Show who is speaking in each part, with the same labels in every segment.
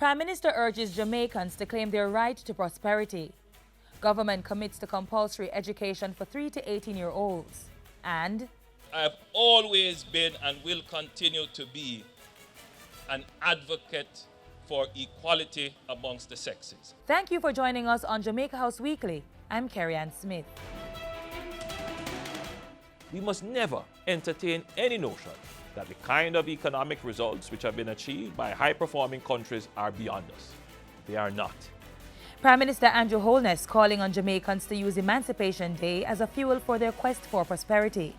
Speaker 1: Prime Minister urges Jamaicans to claim their right to prosperity. Government commits to compulsory education for 3 to 18-year-olds. And
Speaker 2: I have always been and will continue to be an advocate for equality amongst the sexes.
Speaker 1: thank you for joining us on Jamaica House Weekly. I'm Carrie-Ann Smith.
Speaker 3: We must never entertain any notion that the kind of economic results which have been achieved by high-performing countries are beyond us. They are not.
Speaker 1: Prime Minister Andrew Holness calling on Jamaicans to use Emancipation Day as a fuel for their quest for prosperity.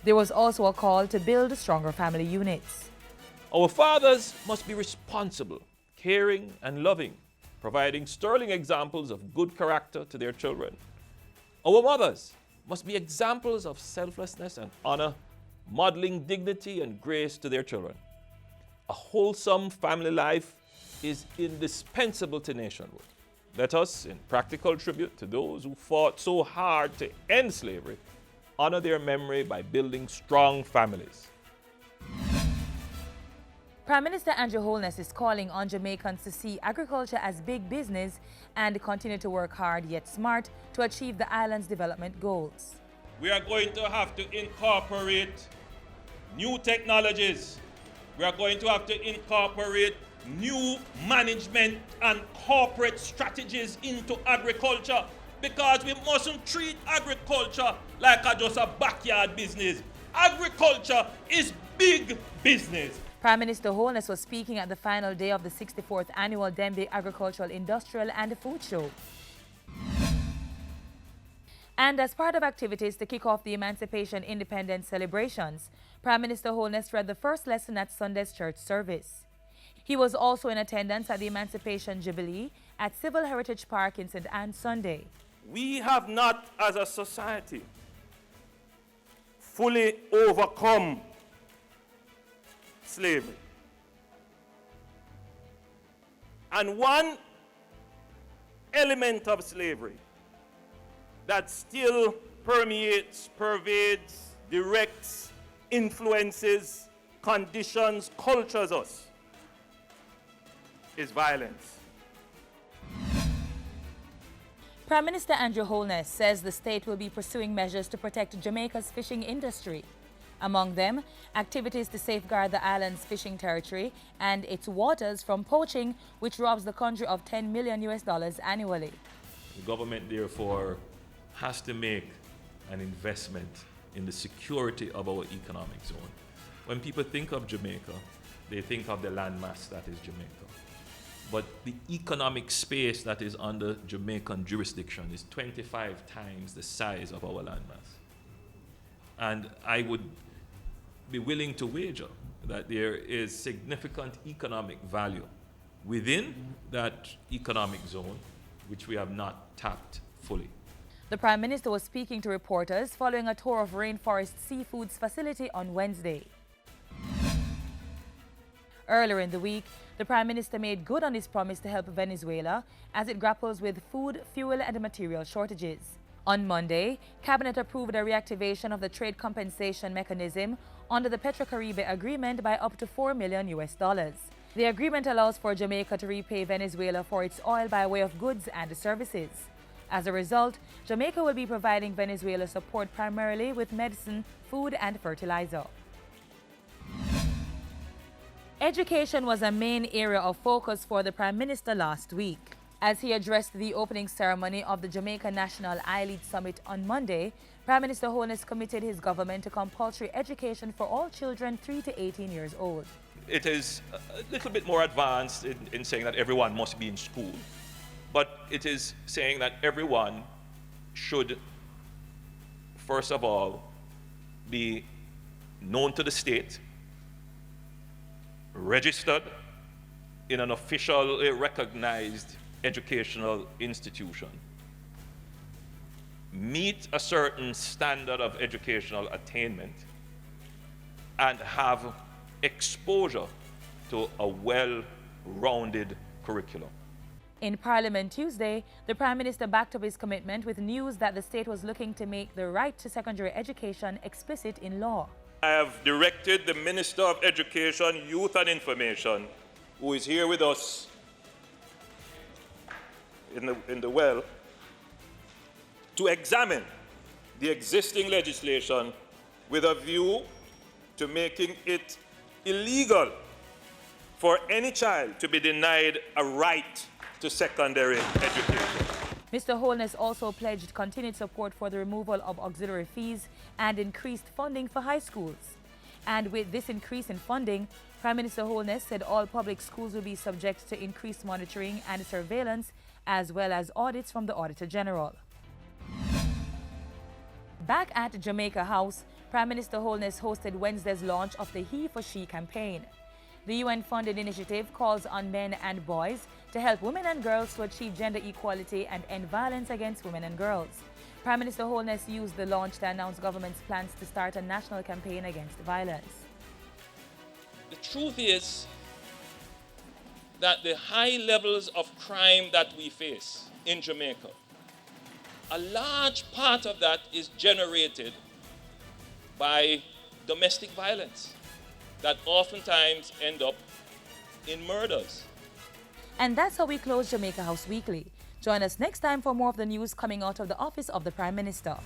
Speaker 1: There was also a call to build stronger family units.
Speaker 3: Our fathers must be responsible, caring and loving, providing sterling examples of good character to their children. Our mothers must be examples of selflessness and honor, modeling dignity and grace to their children. A wholesome family life is indispensable to nationhood. Let us, in practical tribute to those who fought so hard to end slavery, honor their memory by building strong families.
Speaker 1: Prime Minister Andrew Holness is calling on Jamaicans to see agriculture as big business and continue to work hard yet smart to achieve the island's development goals.
Speaker 2: We are going to have to incorporate new technologies. We are going to have to incorporate new management and corporate strategies into agriculture, because we mustn't treat agriculture like just a backyard business. Agriculture is big business.
Speaker 1: Prime Minister Holness was speaking at the final day of the 64th Annual Dembe Agricultural, Industrial and Food Show. And as part of activities to kick off the Emancipation Independence celebrations, Prime Minister Holness read the first lesson at Sunday's church service. He was also in attendance at the Emancipation Jubilee at Civil Heritage Park in St. Anne's Sunday.
Speaker 4: We have not, as a society, fully overcome slavery. And one element of slavery that still permeates, pervades, directs, influences, conditions, cultures us is violence.
Speaker 1: Prime Minister Andrew Holness says the state will be pursuing measures to protect Jamaica's fishing industry. Among them, activities to safeguard the island's fishing territory and its waters from poaching, which robs the country of $10 million annually.
Speaker 3: The government, therefore, has to make an investment in the security of our economic zone. When people think of Jamaica, they think of the landmass that is Jamaica. But the economic space that is under Jamaican jurisdiction is 25 times the size of our landmass. And I would be willing to wager that there is significant economic value within that economic zone, which we have not tapped fully.
Speaker 1: The Prime Minister was speaking to reporters following a tour of Rainforest Seafoods facility on Wednesday. Earlier in the week, the Prime Minister made good on his promise to help Venezuela as it grapples with food, fuel and material shortages. On Monday, Cabinet approved a reactivation of the trade compensation mechanism under the Petrocaribe Agreement by up to $4 million. The agreement allows for Jamaica to repay Venezuela for its oil by way of goods and services. As a result, Jamaica will be providing Venezuela support primarily with medicine, food and fertilizer. Education was a main area of focus for the Prime Minister last week. As he addressed the opening ceremony of the Jamaica National I-Lead Summit on Monday, Prime Minister Holness committed his government to compulsory education for all children 3 to 18 years old.
Speaker 3: It is a little bit more advanced in saying that everyone must be in school, but it is saying that everyone should, first of all, be known to the state, registered in an officially recognized educational institution, meet a certain standard of educational attainment, and have exposure to a well-rounded curriculum.
Speaker 1: In Parliament Tuesday, the Prime Minister backed up his commitment with news that the state was looking to make the right to secondary education explicit in law.
Speaker 4: I have directed the Minister of Education, Youth and Information, who is here with us, in the well, to examine the existing legislation with a view to making it illegal for any child to be denied a right to secondary education.
Speaker 1: Mr. Holness also pledged continued support for the removal of auxiliary fees and increased funding for high schools. And with this increase in funding, Prime Minister Holness said all public schools will be subject to increased monitoring and surveillance, as well as audits from the Auditor General. Back at Jamaica House, Prime Minister Holness hosted Wednesday's launch of the He for She campaign. The UN-funded initiative calls on men and boys to help women and girls to achieve gender equality and end violence against women and girls. Prime Minister Holness used the launch to announce government's plans to start a national campaign against violence.
Speaker 2: The truth is that the high levels of crime that we face in Jamaica, a large part of that is generated by domestic violence that oftentimes end up in murders.
Speaker 1: And that's how we close Jamaica House Weekly. Join us next time for more of the news coming out of the office of the Prime Minister.